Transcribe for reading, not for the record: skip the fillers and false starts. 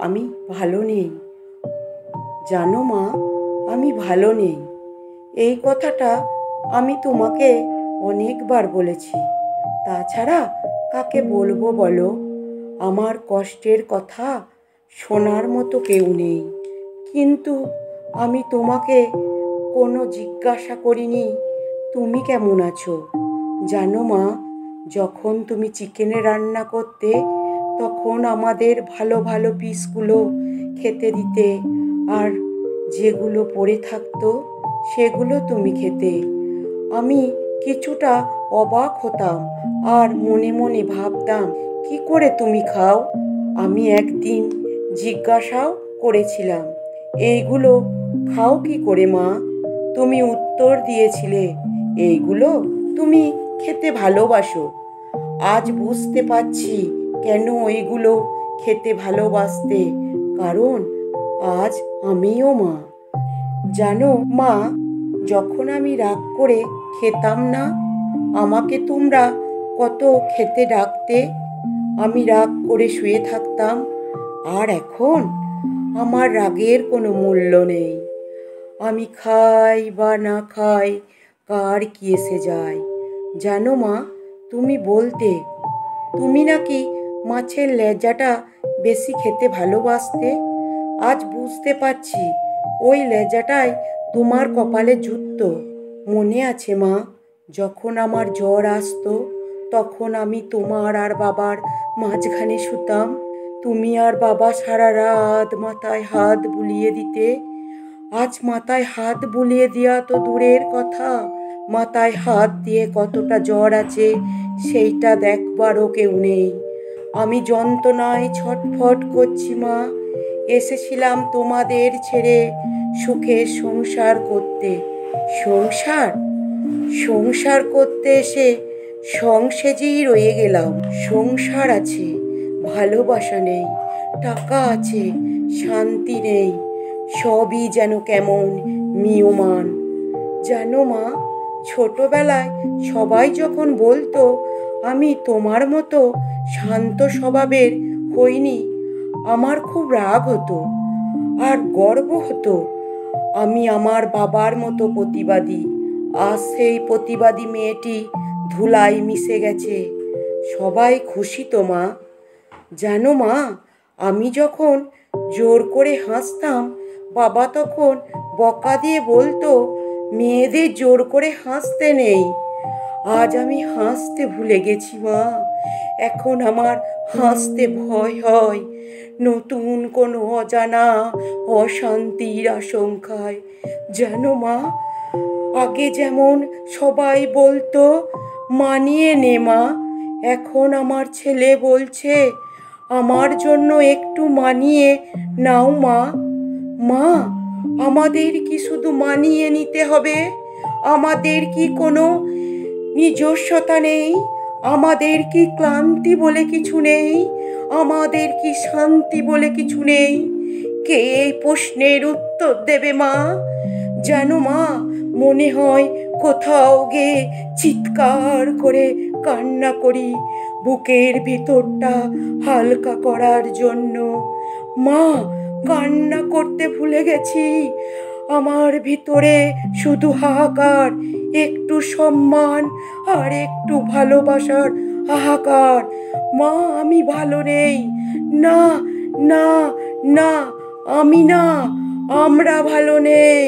আমি ভালো নেই। জানো মা, আমি ভালো নেই। এই কথাটা আমি তোমাকে অনেকবার বলেছি। তাছাড়া কাকে বলবো বলো? আমার কষ্টের কথা শোনার মতো কেউ নেই। কিন্তু আমি তোমাকে কোনো জিজ্ঞাসা করিনি তুমি কেমন আছো। জানো মা, যখন তুমি চিকেনে রান্না করতে তখন আমাদের ভালো ভালো পিসগুলো খেতে দিতে, আর যেগুলো পড়ে থাকতো সেগুলো তুমি খেতে। আমি কিছুটা অবাক হতাম আর মনে মনে ভাবতাম কি করে তুমি খাও। আমি একদিন জিজ্ঞাসাও করেছিলাম, এইগুলো খাও কি করে মা? তুমি উত্তর দিয়েছিলে, এইগুলো তুমি খেতে ভালোবাসো। আজ বুঝতে পারছি কেন এইগুলো খেতে ভালোবাসতে, কারণ আজ আমিও মা। জানো মা, যখন আমি রাগ করে খেতাম না, আমাকে তোমরা কত খেতে ডাকতে। আমি রাগ করে শুয়ে থাকতাম, আর এখন আমার রাগের কোনো মূল্য নেই। আমি খাই বা না খাই, কার কি এসে যায়। জানো মা, তুমি বলতে তুমি নাকি মাছের লেজাটা বেশি খেতে ভালোবাসতে। আজ বুঝতে পারছি ওই লেজাটাই তোমার কপালে জুটতো। মনে আছে মা, যখন আমার জ্বর আসতো তখন আমি তোমার আর বাবার মাঝখানে শুতাম। তুমি আর বাবা সারা রাত মাথায় হাত বুলিয়ে দিতে। আজ মাথায় হাত বুলিয়ে দেওয়া তো দূরের কথা, মাথায় হাত দিয়ে কতটা জ্বর আছে সেইটা দেখবারও কেউ নেই। আমি যন্ত্রণায় ছটফট করছি মা। এসেছিলাম তোমাদের ছেড়ে সুখের সংসার করতে। সংসার সংসার করতে এসে সংসেজেই রয়ে গেলাম। সংসার আছে, ভালোবাসা নেই, টাকা আছে, শান্তি নেই, সবই যেন কেমন মিয়মান। জানো মা, ছোটবেলায় সবাই যখন বলতো আমি তোমার মতো শান্ত স্বভাবের হইনি, আমার খুব রাগ হতো আর গর্ব হতো। আমি আমার বাবার মতো প্রতিবাদী, আর সেই প্রতিবাদী মেয়েটি ধুলায় মিশে গেছে। সবাই খুশি তো মা। জানো মা, আমি যখন জোর করে হাসতাম বাবা তখন বকা দিয়ে বলতো মেয়েদের জোর করে হাসতে নেই। আজ আমি হাসতে ভুলে গেছি মা। এখন আমার হাসতে ভয় হয়, নতুন কোনো অজানা অশান্তির আশঙ্কায়। জানো মা, আগে যেমন সবাই বলতো মানিয়ে নে মা, এখন আমার ছেলে বলছে আমার জন্য একটু মানিয়ে নাও মা। মা, আমাদের কি শুধু মানিয়ে নিতে হবে? আমাদের কি কোনো নিজস্বতা নেই? আমাদের কি ক্লান্তি বলে কিছু নেই? আমাদের কি শান্তি বলে কিছু নেই? কে এই প্রশ্নের উত্তর দেবে মা? জানো মা, মনে হয় কোথাও গিয়ে চিৎকার করে কান্না করি বুকের ভিতরটা হালকা করার জন্য। মা, কান্না করতে ভুলে গেছি। আমার ভিতরে শুধু হাহাকার, একটু সম্মান আর একটু ভালোবাসার হাহাকার। মা, আমি ভালো নেই। না, না, না, আমি না, আমরা ভালো নেই।